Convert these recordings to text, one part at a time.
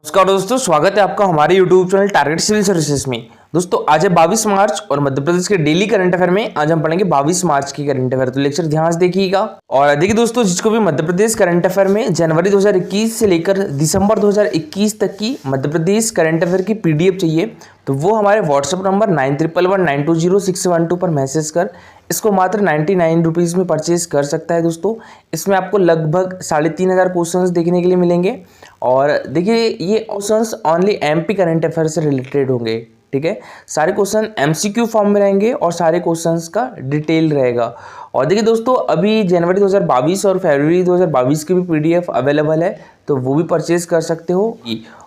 नमस्कार दोस्तों, स्वागत है आपका हमारे YouTube channel target civil services में। दोस्तों आज है 22 मार्च और मध्य प्रदेश के डेली करंट अफेयर में आज हम पढ़ेंगे 22 मार्च की करंट अफेयर। तो लेक्चर ध्यान से देखिएगा। और देखिए दोस्तों, जिसको भी मध्य प्रदेश करंट अफेयर में जनवरी 2021 से लेकर दिसंबर 2021 तक की मध्य प्रदेश करंट अफेयर की PDF चाहिए तो वो हमारे व्हाट्सएप नंबर 9111920612 पर मैसेज कर इसको मात्र 99 रुपीज़ में परचेज कर सकता है। दोस्तों इसमें आपको लगभग 3500 क्वेश्चंस देखने के लिए मिलेंगे। और देखिए ये questions only MP current affair से रिलेटेड होंगे, ठीक है। सारे क्वेश्चन MCQ फॉर्म में रहेंगे और सारे क्वेश्चंस का डिटेल रहेगा। और देखिए दोस्तों, अभी जनवरी 2022 और फरवरी 2022 की भी PDF अवेलेबल है तो वो भी परचेज कर सकते हो।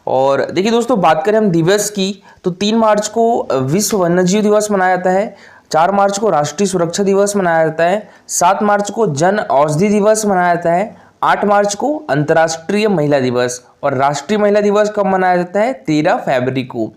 और देखिए दोस्तों, बात करें हम दिवस की तो 3 मार्च को विश्व वन्यजीव दिवस मनाया जाता है, 4 मार्च को राष्ट्रीय सुरक्षा दिवस मनाया जाता है, 7 मार्च को जन औषधि दिवस मनाया जाता है, 8 मार्च को अंतर्राष्ट्रीय महिला दिवस। और राष्ट्रीय महिला दिवस कब मनाया जाता है? 13 फरवरी को।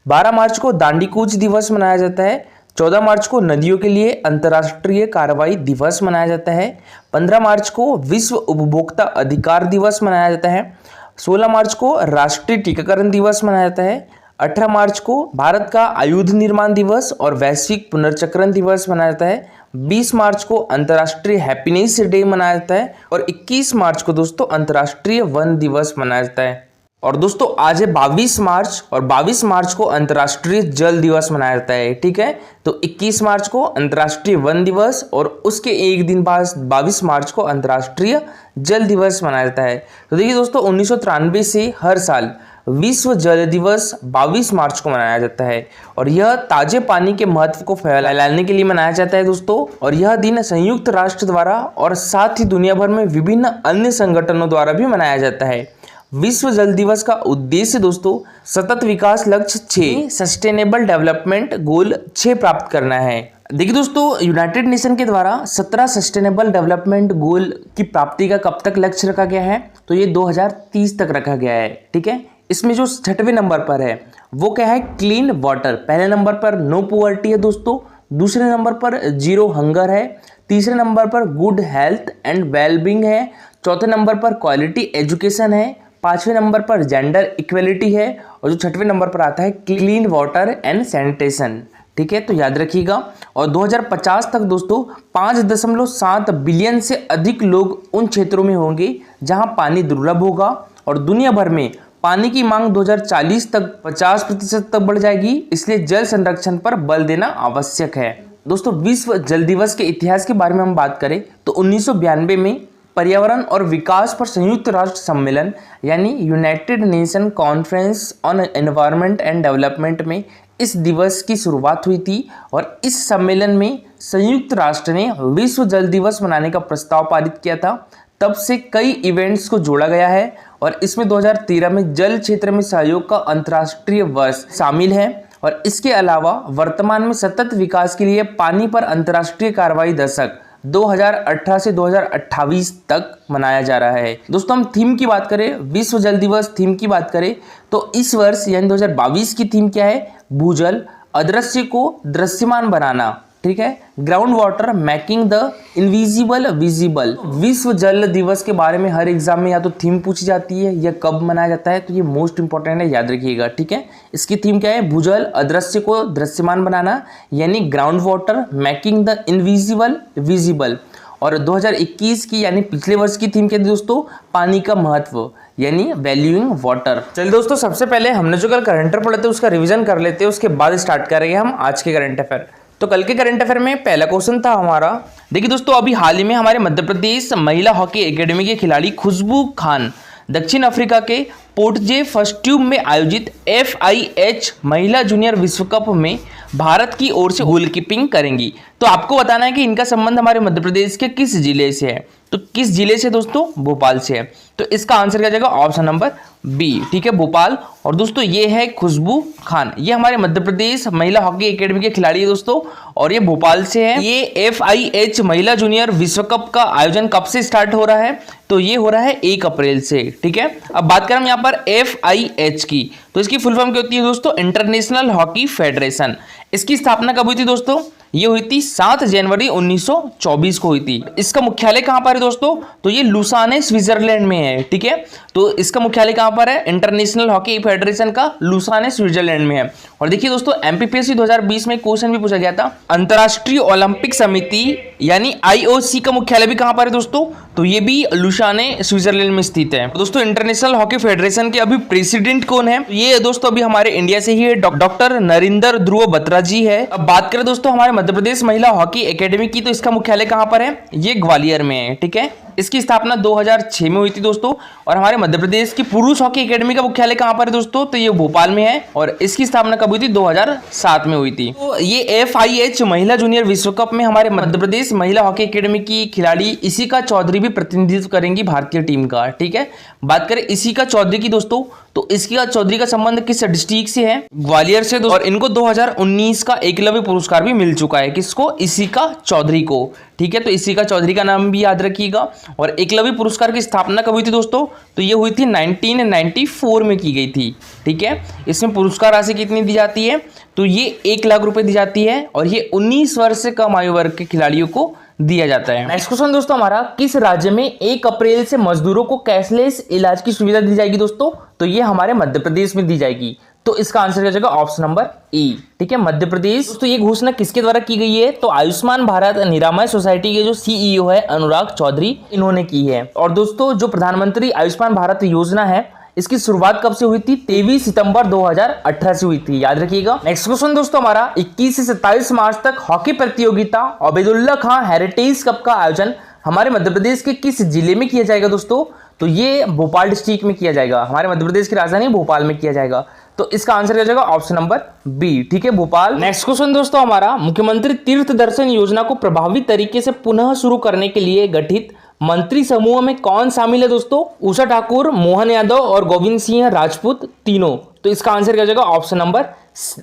12 मार्च को दांडी कूच दिवस मनाया जाता है। 14 मार्च को नदियों के लिए अंतर्राष्ट्रीय कार्रवाई दिवस मनाया जाता है। 15 मार्च को विश्व उपभोक्ता अधिकार दिवस मनाया जाता है। 16 मार्च को राष्ट्रीय टीकाकरण दिवस मनाया जाता है। 18 मार्च को भारत का आयुध निर्माण दिवस और वैश्विक पुनर्चक्रण दिवस मनाया जाता है। 20 मार्च को अंतर्राष्ट्रीय हैप्पीनेस डे मनाया जाता है। और 21 मार्च को दोस्तों अंतर्राष्ट्रीय वन दिवस मनाया जाता है। और दोस्तों आज है 22 मार्च और 22 मार्च को अंतर्राष्ट्रीय जल दिवस मनाया जाता है, ठीक है। तो 21 मार्च को अंतर्राष्ट्रीय वन दिवस और उसके एक दिन बाद 22 मार्च को अंतर्राष्ट्रीय जल दिवस मनाया जाता है। तो देखिए दोस्तों, 1993 से हर साल विश्व जल दिवस 22 मार्च को मनाया जाता है और यह ताजे पानी के महत्व को फैलाने के लिए मनाया जाता है दोस्तों। और यह दिन संयुक्त राष्ट्र द्वारा और साथ ही दुनिया भर में विभिन्न अन्य संगठनों द्वारा भी मनाया जाता है। विश्व जल दिवस का उद्देश्य दोस्तों सतत विकास लक्ष्य 6 सस्टेनेबल डेवलपमेंट गोल 6 प्राप्त करना है। देखिए दोस्तों, यूनाइटेड नेशन के द्वारा 17 सस्टेनेबल डेवलपमेंट गोल की प्राप्ति का कब तक लक्ष्य रखा गया है? तो ये 2030 तक रखा गया है, ठीक है। इसमें जो 6वें नंबर पर है वो क्या है? Clean water. पहले नंबर पर नो पुअर्टी है दोस्तों, दूसरे नंबर पर जीरो हंगर है, तीसरे नंबर पर गुड हेल्थ एंड वेलबींग है, चौथे नंबर पर क्वालिटी एजुकेशन है, 5वें नंबर पर जेंडर इक्वलिटी है और जो 6वें नंबर पर आता है क्लीन वाटर एंड सैनिटेशन, ठीक है। तो याद रखिएगा। और 2050 तक दोस्तों 5.7 बिलियन से अधिक लोग उन क्षेत्रों में होंगे जहां पानी दुर्लभ होगा और दुनिया भर में पानी की मांग 2040 तक 50% तक बढ़ जाएगी। इसलिए जल संरक्षण पर बल देना आवश्यक है। दोस्तों विश्व जल दिवस के इतिहास के बारे में हम बात करें तो 1992 में पर्यावरण और विकास पर संयुक्त राष्ट्र सम्मेलन यानी United nation conference on environment and development में इस दिवस की शुरुआत हुई थी। और इस सम्मेलन में संयुक्त राष्ट्र ने विश्व जल दिवस मनाने का प्रस्ताव पारित किया था। तब से कई इवेंट्स को जोड़ा गया है और इसमें 2013 में जल क्षेत्र में सहयोग का अंतर्राष्ट्रीय वर्ष शामिल है। और इसके अलावा वर्तमान में सतत विकास के लिए पानी पर अंतर्राष्ट्रीय कार्रवाई दशक 2018 से 2028 तक मनाया जा रहा है। दोस्तों हम थीम की बात करें, विश्व जल दिवस थीम की बात करें तो इस वर्ष यानी 2022 की थीम क्या है? भूजल अदृश्य को दृश्यमान बनाना, ठीक है। Ground water making the invisible visible. विश्व जल दिवस के बारे में हर एग्जाम में या तो थीम पूछी जाती है या कब मनाया जाता है, तो ये मोस्ट इंपॉर्टेंट है, याद रखिएगा, ठीक है। इसकी थीम क्या है? भूजल अदृश्य को दृश्यमान बनाना यानी ground water making the invisible visible. और 2021 की यानी पिछले वर्ष की थीम क्या थी दोस्तों? पानी का महत्व यानी वैल्यूइंग वाटर। चलिए दोस्तों, सबसे पहले हमने जो कल करंट अफेयर पढ़े थे उसका रिवीजन कर लेते हैं, उसके बाद स्टार्ट करेंगे हम आज के करंट अफेयर। तो कल के करंट अफेयर में पहला क्वेश्चन था हमारा, देखिए दोस्तों, अभी हाल ही में हमारे मध्य प्रदेश महिला हॉकी एकेडमी के खिलाड़ी खुशबू खान दक्षिण अफ्रीका के पोर्ट जे फर्स्ट्यूब में आयोजित FIH महिला जूनियर विश्व कप में भारत की ओर से गोलकीपिंग करेंगी। तो आपको बताना है कि इनका संबंध हमारे मध्य प्रदेश के किस जिले से है। तो किस जिले से दोस्तों? भोपाल से है। तो इसका आंसर क्या जाएगा? ऑप्शन नंबर बी, ठीक है, भोपाल। और दोस्तों ये है खुशबू खान, ये हमारे मध्य प्रदेश महिला हॉकी एकेडमी के खिलाड़ी है दोस्तों और ये भोपाल से है। ये FIH महिला जूनियर विश्व कप का आयोजन कब से स्टार्ट हो रहा है? तो ये हो रहा है 1 अप्रैल से, ठीक है। अब बात करें हम यहाँ पर FIH की, तो इसकी फुल फॉर्म क्या होती है दोस्तों? International hockey federation. इसकी स्थापना कब हुई थी दोस्तों? ये हुई थी 7 जनवरी 1924 को हुई थी। इसका मुख्यालय कहां पर है दोस्तों? तो ये लुसाने स्विट्जरलैंड में है। ठीक है, तो इसका मुख्यालय कहां पर है? इंटरनेशनल हॉकी फेडरेशन का लुसाने स्विट्जरलैंड में है। और देखिए दोस्तों, एमपीपीएससी 2020 में क्वेश्चन भी पूछा गया था, अंतरराष्ट्रीय ओलंपिक समिति यानी आईओसी का मुख्यालय भी कहां पर है दोस्तों? तो ये भी लुसाने स्विट्जरलैंड में स्थित है। दोस्तों, इंटरनेशनल हॉकी फेडरेशन के अभी प्रेसिडेंट कौन है? ये दोस्तों अभी हमारे इंडिया से ही है, डॉक्टर नरेंद्र ध्रुव बत्रा जी है। अब बात करें दोस्तों हमारे मध्य प्रदेश महिला हॉकी एकेडमी की, तो इसका मुख्यालय कहां पर है? ये ग्वालियर में है। ठीक है, इसकी स्थापना 2006 में हुई थी दोस्तों। और हमारे मध्य प्रदेश की पुरुष हॉकी एकेडमी का मुख्यालय कहां पर है दोस्तों? तो ये भोपाल में है। और इसकी स्थापना कब हुई थी? 2007 में हुई थी। तो ये FIH महिला जूनियर विश्व कप में हमारे मध्य प्रदेश महिला हॉकी एकेडमी की खिलाड़ी इशिका चौधरी भी प्रतिनिधित्व करेंगी भारतीय टीम का। ठीक है, बात करें इशिका चौधरी की दोस्तों, तो इशिका चौधरी का संबंध किस डिस्ट्रिक्ट से है? ग्वालियर से। और इनको 2019 का एकलव्य पुरस्कार भी मिल चुका है। किसको? इशिका चौधरी को। ठीक है, तो इशिका चौधरी का नाम भी याद रखिएगा। और एकलव्य पुरस्कार की स्थापना कब हुई थी दोस्तों? तो ये हुई थी 1994 में की गई थी। ठीक है, इसमें पुरस्कार राशि कितनी दी जाती है? तो ये 1 लाख रुपए दी जाती है। और ये 19 वर्ष से कम आयु वर्ग के खिलाड़ियों को दिया जाता है। नेक्स्ट क्वेश्चन दोस्तों हमारा, किस राज्य में 1 अप्रैल से मजदूरों को कैशलेस इलाज की सुविधा दी जाएगी दोस्तों? तो ये हमारे मध्य प्रदेश में दी जाएगी। तो इसका आंसर हो जाएगा ऑप्शन नंबर ई। ठीक है, मध्य प्रदेश। तो ये घोषणा किसके द्वारा की गई है? तो आयुष्मान भारत निरामय सोसाइटी के जो CEO है अनुराग चौधरी, इन्होंने की है। और दोस्तों, जो प्रधानमंत्री आयुष्मान भारत योजना है, इसकी शुरुआत कब से हुई थी? 23 सितंबर 2018 से हुई थी, याद रखिएगा। नेक्स्ट क्वेश्चन दोस्तों हमारा, 21 से 27 मार्च तक हॉकी प्रतियोगिता अबेदुल्ला खां हेरिटेज कप का आयोजन हमारे मध्य प्रदेश के किस जिले में किया जाएगा दोस्तों? तो ये भोपाल डिस्ट्रिक्ट में किया जाएगा। हमारे मध्य प्रदेश की राजधानी भोपाल में किया जाएगा। तो इसका आंसर हो जाएगा ऑप्शन नंबर बी। ठीक है, भोपाल। नेक्स्ट क्वेश्चन दोस्तों हमारा, मुख्यमंत्री तीर्थ दर्शन योजना को प्रभावी तरीके से पुनः शुरू करने के लिए गठित मंत्री समूह में कौन शामिल है दोस्तों? उषा ठाकुर, मोहन यादव और गोविंद सिंह राजपूत, तीनों। तो इसका आंसर क्या हो जाएगा? Option number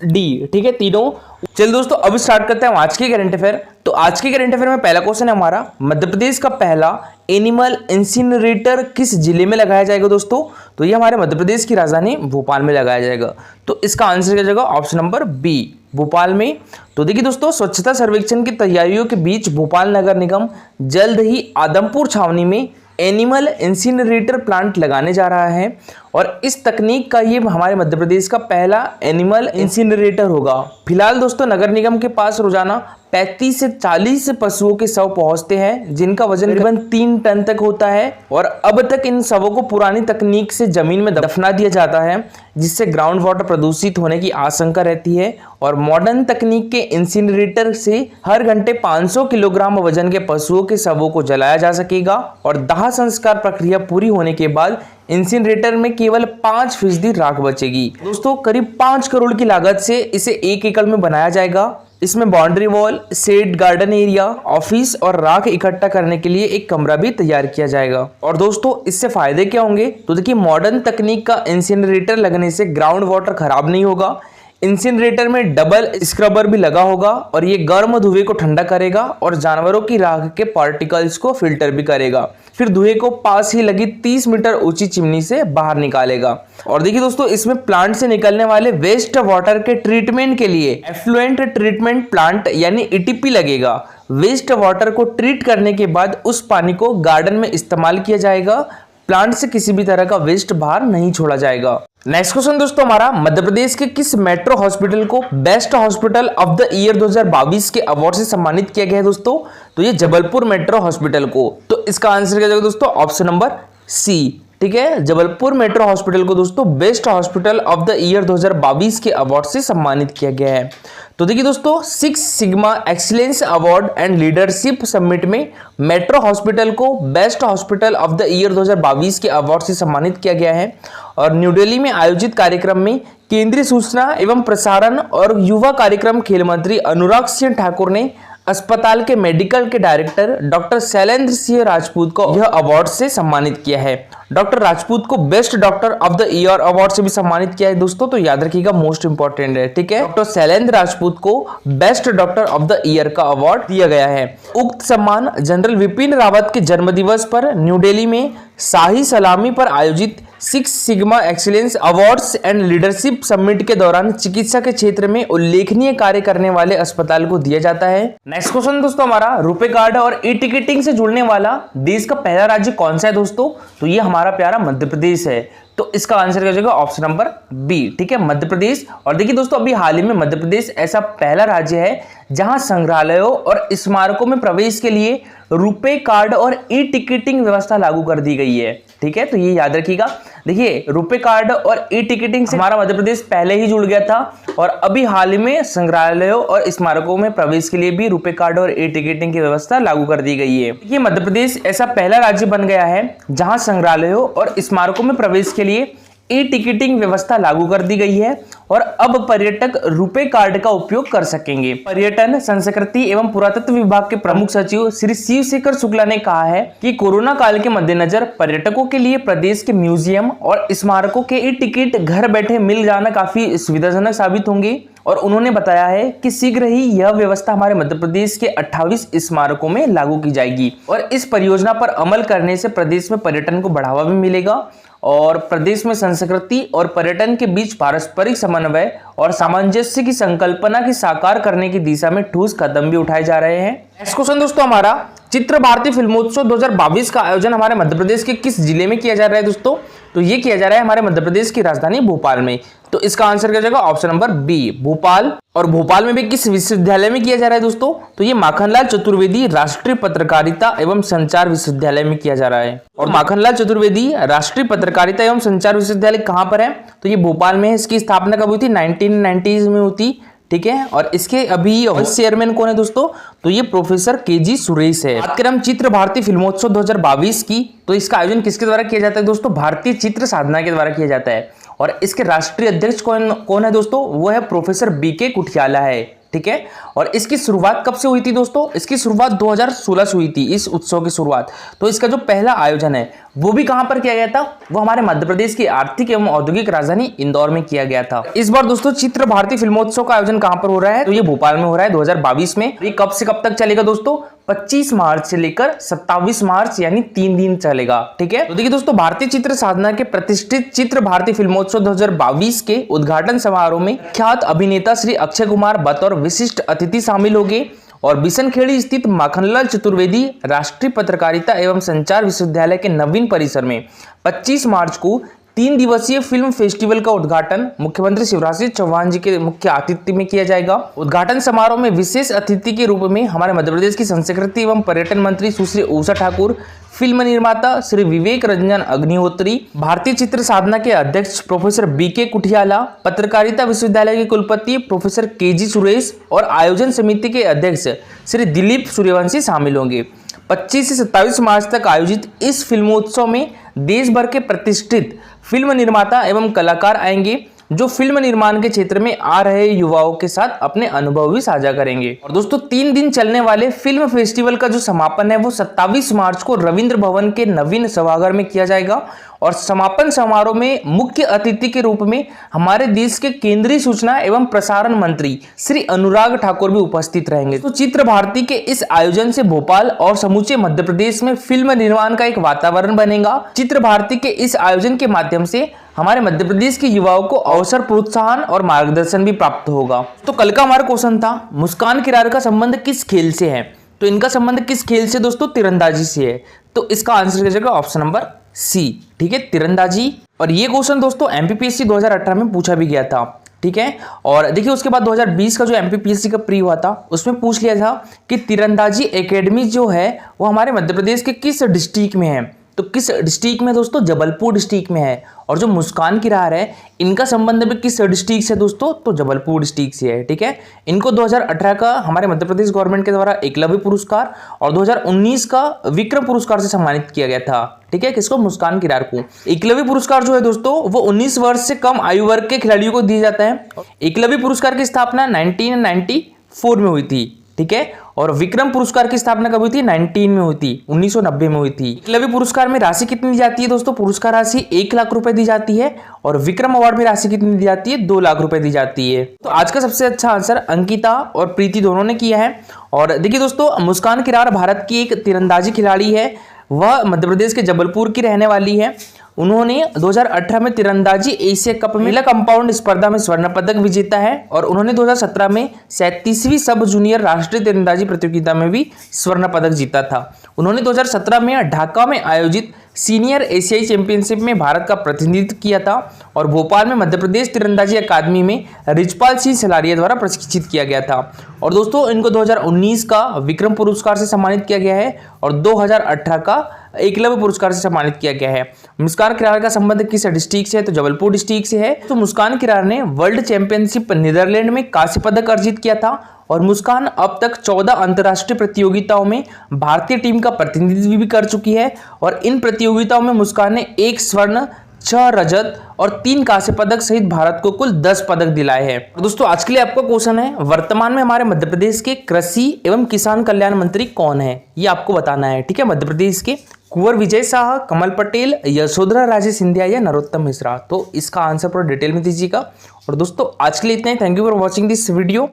D. ठीक है, तीनों। चलिए दोस्तों, अब स्टार्ट करते हैं आज के करंट अफेयर। तो आज के करंट अफेयर में पहला क्वेश्चन है हमारा, मध्य प्रदेश का पहला एनिमल इंसिनरेटर किस जिले में लगाया जाएगा दोस्तों? तो ये हमारे मध्य प्रदेश की राजधानी भोपाल में लगाया जाएगा। तो इसका आंसर क्या जाएगा? ऑप्शन नंबर बी, भोपाल में। तो देखिए दोस्तों, स्वच्छता सर्वेक्षण की तैयारियों के बीच भोपाल नगर निगम जल्द ही आदमपुर छावनी में एनिमल इंसिनरेटर प्लांट लगाने जा रहा है। और इस तकनीक का ये हमारे मध्य प्रदेश का पहला एनिमल इंसिनरेटर होगा। फिलहाल दोस्तों, नगर निगम के पास रोजाना 35 से 40 पशुओं के शव पहुंचते हैं, जिनका वजन करीबन 3 टन तक होता है। और अब तक इन शवों को पुरानी तकनीक से जमीन में दफना दिया जाता है, जिससे ग्राउंड वाटर प्रदूषित होने की आशंका रहती है। और मॉडर्न तकनीक के इंसिनरेटर से हर घंटे 500 किलोग्राम वजन के पशुओं के शवों को जलाया जा सकेगा। और दाह संस्कार प्रक्रिया पूरी होने के बाद इंसिनरेटर में केवल 5% राख बचेगी। दोस्तों, करीब 5 करोड़ की लागत से इसे 1 एकड़ में बनाया जाएगा। इसमें boundary wall, shed, garden area, office और राख इकट्ठा करने के लिए एक कमरा भी तैयार किया जाएगा। और दोस्तों, इससे फायदे क्या होंगे? तो देखिए, मॉडर्न तकनीक का इंसिनरेटर लगने से ग्राउंड वाटर खराब नहीं होगा। इंसिनरेटर में डबल स्क्रबर भी लगा होगा और ये गर्म धुएं को ठंडा करेगा और जानवरों की राख के पार्टिकल्स को फिल्टर भी करेगा। फिर धुएं को पास ही लगी 30 मीटर ऊंची चिमनी से बाहर निकालेगा। और देखिए दोस्तों, इसमें प्लांट से निकलने वाले वेस्ट वाटर के ट्रीटमेंट के लिए एफ्लुएंट ट्रीटमेंट प्लांट यानी ETP लगेगा। वेस्ट वाटर को ट्रीट करने के बाद उस पानी को गार्डन में इस्तेमाल किया जाएगा। प्लांट से किसी भी तरह का वेस्ट बाहर नहीं छोड़ा जाएगा। नेक्स्ट क्वेश्चन दोस्तों हमारा, मध्य प्रदेश के किस मेट्रो हॉस्पिटल को best hospital of the year 2022 के अवार्ड से सम्मानित किया गया है दोस्तों? तो ये जबलपुर मेट्रो हॉस्पिटल को। तो इसका आंसर क्या जाएगा दोस्तों? Option number C. ठीक है, जबलपुर मेट्रो हॉस्पिटल को दोस्तों best hospital of the year 2022 के अवार्ड से सम्मानित किया गया है। तो देखिए दोस्तों, 6 sigma excellence award and leadership summit में मेट्रो हॉस्पिटल को best hospital of the year 2022 के अवार्ड से सम्मानित किया गया है। और न्यू दिल्ली में आयोजित कार्यक्रम में केंद्रीय सूचना एवं प्रसारण और युवा कार्यक्रम खेल मंत्री अनुराग सिंह ठाकुर ने अस्पताल के मेडिकल के डायरेक्टर डॉक्टर शैलेंद्र सिंह राजपूत को यह अवार्ड से सम्मानित किया है। डॉक्टर राजपूत को best doctor of the year award से भी सम्मानित किया है दोस्तों, तो याद रखिएगा, मोस्ट इंपॉर्टेंट है। ठीक है, डॉक्टर शैलेंद्र राजपूत को best doctor of the year का अवार्ड दिया गया है। उक्त सम्मान जनरल विपिन रावत के जन्मदिवस पर न्यू दिल्ली में शाही सलामी पर आयोजित six sigma excellence awards and leadership summit के दौरान चिकित्सा के क्षेत्र में उल्लेखनीय कार्य करने वाले अस्पताल को दिया जाता है। नेक्स्ट क्वेश्चन दोस्तों हमारा, रुपए कार्ड और ई टिकटिंग से जुड़ने वाला देश का पहला राज्य कौन सा है दोस्तों? तो ये हमारा प्यारा मध्य प्रदेश है। तो इसका आंसर क्या हो जाएगा? ऑप्शन नंबर बी, ठीक है, मध्य प्रदेश। और देखिए दोस्तों, अभी हाल ही में मध्य प्रदेश ऐसा पहला राज्य है जहां संग्रहालयों और स्मारकों में प्रवेश के लिए रुपे कार्ड और ई टिकटिंग व्यवस्था लागू कर दी गई है। ठीक है, तो ये याद रखिएगा। देखिए, रुपे कार्ड और ई टिकटिंग से हमारा मध्य प्रदेश पहले ही जुड़ गया था और अभी हाल ही में संग्रहालयों और स्मारकों में प्रवेश के लिए भी रुपे कार्ड और ई टिकटिंग की व्यवस्था लागू कर दी गई है। ये मध्य प्रदेश ऐसा पहला राज्य बन गया है जहां संग्रहालयों और स्मारकों में प्रवेश के लिए ई टिकटिंग व्यवस्था लागू कर दी गई है और अब पर्यटक रुपे कार्ड का उपयोग कर सकेंगे। पर्यटन, संस्कृति एवं पुरातत्व विभाग के प्रमुख सचिव श्री शिवशेखर शुक्ला ने कहा है कि कोरोना काल के मद्देनजर पर्यटकों के लिए प्रदेश के म्यूजियम और स्मारकों के ई टिकट घर बैठे मिल जाना काफी सुविधाजनक साबित होंगे। और उन्होंने बताया है कि शीघ्र ही यह व्यवस्था हमारे मध्य प्रदेश के 28 स्मारकों में लागू की जाएगी और इस परियोजना पर अमल करने से प्रदेश में पर्यटन को बढ़ावा भी मिलेगा और प्रदेश में संस्कृति और पर्यटन के बीच पारस्परिक समन्वय और सामंजस्य की संकल्पना की साकार करने की दिशा में ठोस कदम भी उठाए जा रहे हैं। नेक्स्ट क्वेश्चन दोस्तों हमारा, चित्र भारती फिल्मोत्सव 2022 का आयोजन हमारे मध्य प्रदेश के किस जिले में किया जा रहा है दोस्तों? तो ये किया जा रहा है हमारे मध्य प्रदेश की राजधानी भोपाल में। तो इसका आंसर क्या हो जाएगा? Option number B, Bhopal. और भोपाल में भी किस विश्वविद्यालय में किया जा रहा है दोस्तों? तो ये माखनलाल चतुर्वेदी राष्ट्रीय पत्रकारिता एवं संचार विश्वविद्यालय में किया जा रहा है। और माखनलाल चतुर्वेदी राष्ट्रीय पत्रकारिता एवं संचार विश्वविद्यालय कहाँ पर है? तो ये भोपाल में है। इसकी स्थापना कब हुई थी? 1990s में हुई, ठीक है। और इसके अभी वाइस चेयरमैन कौन है दोस्तों? तो ये प्रोफेसर के.जी. सुरेश है। बात करें हम चित्र भारती फिल्मोत्सव 2022 की, तो इसका आयोजन किसके द्वारा किया जाता है दोस्तों? भारतीय चित्र साधना के द्वारा किया जाता है और इसके राष्ट्रीय अध्यक्ष कौन है दोस्तों? वो है प्रोफेसर बी.के. कुठियाला है, ठीक है। और इसकी शुरुआत कब से हुई थी दोस्तों? इसकी शुरुआत 2016 से हुई थी, इस उत्सव की शुरुआत। तो इसका जो पहला आयोजन है वो भी कहां पर किया गया था? वो हमारे मध्य प्रदेश की आर्थिक एवं औद्योगिक राजधानी इंदौर में किया गया था। इस बार दोस्तों चित्र भारती फिल्मोत्सव का आयोजन कहां पर हो रहा है? तो ये भोपाल में हो रहा है 2022 में। ये कब से कब तक चलेगा दोस्तों? 25 मार्च से लेकर 27 मार्च, यानी 3 दिन चलेगा, ठीक है। तो देखिए दोस्तों, भारतीय चित्र साधना के प्रतिष्ठित चित्र भारती फिल्मोत्सव 2022 के उद्घाटन समारोह में ख्यात अभिनेता श्री अक्षय कुमार बतौर विशिष्ट अतिथि शामिल होंगे और बिशनखेड़ी स्थित माखनलाल चतुर्वेदी राष्ट्रीय पत्रकारिता एवं संचार विश्वविद्यालय के नवीन परिसर में 25 मार्च को 3 दिवसीय फिल्म फेस्टिवल का उद्घाटन मुख्यमंत्री शिवराज सिंह चौहान जी के मुख्य आतिथ्य में किया जाएगा। उद्घाटन समारोह में विशेष अतिथि के रूप में हमारे मध्य प्रदेश की संस्कृति एवं पर्यटन मंत्री सुश्री उषा ठाकुर, फिल्म निर्माता श्री विवेक रंजन अग्निहोत्री, भारतीय चित्र साधना के अध्यक्ष प्रोफेसर बी.के. कुठियाला, पत्रकारिता विश्वविद्यालय के कुलपति प्रोफेसर के.जी. सुरेश और आयोजन समिति के अध्यक्ष श्री दिलीप सूर्यवंशी शामिल होंगे। 25 से 27 मार्च तक आयोजित इस फिल्मोत्सव में देश भर के प्रतिष्ठित फिल्म निर्माता एवं कलाकार आएंगे जो फिल्म निर्माण के क्षेत्र में आ रहे युवाओं के साथ अपने अनुभव भी साझा करेंगे। और दोस्तों 3 दिन चलने वाले फिल्म फेस्टिवल का जो समापन है वो 27 मार्च को रविंद्र भवन के नवीन सभागार में किया जाएगा और समापन समारोह में मुख्य अतिथि के रूप में हमारे देश के केंद्रीय सूचना एवं प्रसारण मंत्री श्री अनुराग ठाकुर भी उपस्थित रहेंगे। तो चित्र भारती के इस आयोजन से भोपाल और समूचे मध्य प्रदेश में फिल्म निर्माण का एक वातावरण बनेगा। चित्र भारती के इस आयोजन के माध्यम से हमारे मध्य प्रदेश के युवाओं को अवसर, प्रोत्साहन और मार्गदर्शन भी प्राप्त होगा। तो कल का हमारा क्वेश्चन था, मुस्कान किरार का संबंध किस खेल से है? तो इनका संबंध किस खेल से दोस्तों? तीरंदाजी से है। तो इसका आंसर हो जाएगा ऑप्शन नंबर सी, ठीक है, तीरंदाजी। और ये क्वेश्चन दोस्तों एमपीपीएससी 2018 में पूछा भी गया था, ठीक है। और देखिए उसके बाद 2020 का जो एमपीपीएससी का प्री हुआ था उसमें पूछ लिया था कि तीरंदाजी एकेडमी जो है वो हमारे मध्य प्रदेश के किस डिस्ट्रिक्ट में है? तो किस डिस्ट्रिक्ट में दोस्तों? जबलपुर डिस्ट्रिक्ट में है। और जो मुस्कान किरार है इनका संबंध भी किस डिस्ट्रिक्ट से दोस्तों? तो जबलपुर डिस्ट्रिक्ट से है, ठीक है। इनको 2018 का हमारे मध्य प्रदेश गवर्नमेंट के द्वारा एकलव्य पुरस्कार और 2019 का विक्रम पुरस्कार से सम्मानित किया गया था, ठीक है। किसको? मुस्कान किरार को। एकलव्य पुरस्कार जो है दोस्तों वो 19 वर्ष से कम आयु वर्ग के खिलाड़ियों को दिया जाता है। एकलव्य पुरस्कार की स्थापना 1994 में हुई थी, ठीक है। और विक्रम पुरस्कार की स्थापना कब हुई थी? 1990 में हुई थी। एकलव्य पुरस्कार में राशि कितनी दी जाती है दोस्तों? पुरस्कार राशि 1 लाख रुपए दी जाती है और विक्रम अवार्ड में राशि कितनी दी जाती है? 2 लाख रुपए दी जाती है। तो आज का सबसे अच्छा आंसर अंकिता और प्रीति दोनों ने किया है। और देखिए दोस्तों, मुस्कान किरार भारत की एक तीरंदाजी खिलाड़ी है। वह मध्य प्रदेश के जबलपुर की रहने वाली है। उन्होंने 2018 में तीरंदाजी एशिया कप में महिला कंपाउंड स्पर्धा में स्वर्ण पदक विजेता है और उन्होंने 2017 में 37वीं सब जूनियर राष्ट्रीय तीरंदाजी प्रतियोगिता में भी स्वर्ण पदक जीता था। उन्होंने 2017 में ढाका में आयोजित सीनियर एशियाई चैंपियनशिप में भारत का प्रतिनिधित्व किया था और भोपाल में मध्य प्रदेश तीरंदाजी अकादमी में रिजपाल सिंह सलारिया द्वारा प्रशिक्षित किया गया था। और दोस्तों इनको 2019 का विक्रम पुरस्कार से सम्मानित किया गया है और 2018 का एकलव्य पुरस्कार से सम्मानित किया गया है। मुस्कान किरार का संबंध किस डिस्ट्रिक्ट से है? तो जबलपुर डिस्ट्रिक्ट से है। तो मुस्कान किरार ने वर्ल्ड चैंपियनशिप नीदरलैंड में कांस्य पदक अर्जित किया था और मुस्कान अब तक 14 अंतर्राष्ट्रीय प्रतियोगिताओं में भारतीय टीम का प्रतिनिधित्व भी कर चुकी है और इन प्रतियोगिताओं में मुस्कान ने 1 स्वर्ण 6 रजत और 3 कांस्य पदक सहित भारत को कुल 10 पदक दिलाए हैं। दोस्तों आज के लिए आपका क्वेश्चन है, वर्तमान में हमारे मध्य प्रदेश के कृषि एवं किसान कल्याण मंत्री कौन है? ये आपको बताना है। ठीक है, मध्य प्रदेश के कुंवर विजय शाह, कमल पटेल, यशोधरा राजे सिंधिया या नरोत्तम मिश्रा। तो इसका आंसर पूरा डिटेल में दीजिएगा। और दोस्तों आज के लिए इतना ही। Thank you for watching this video.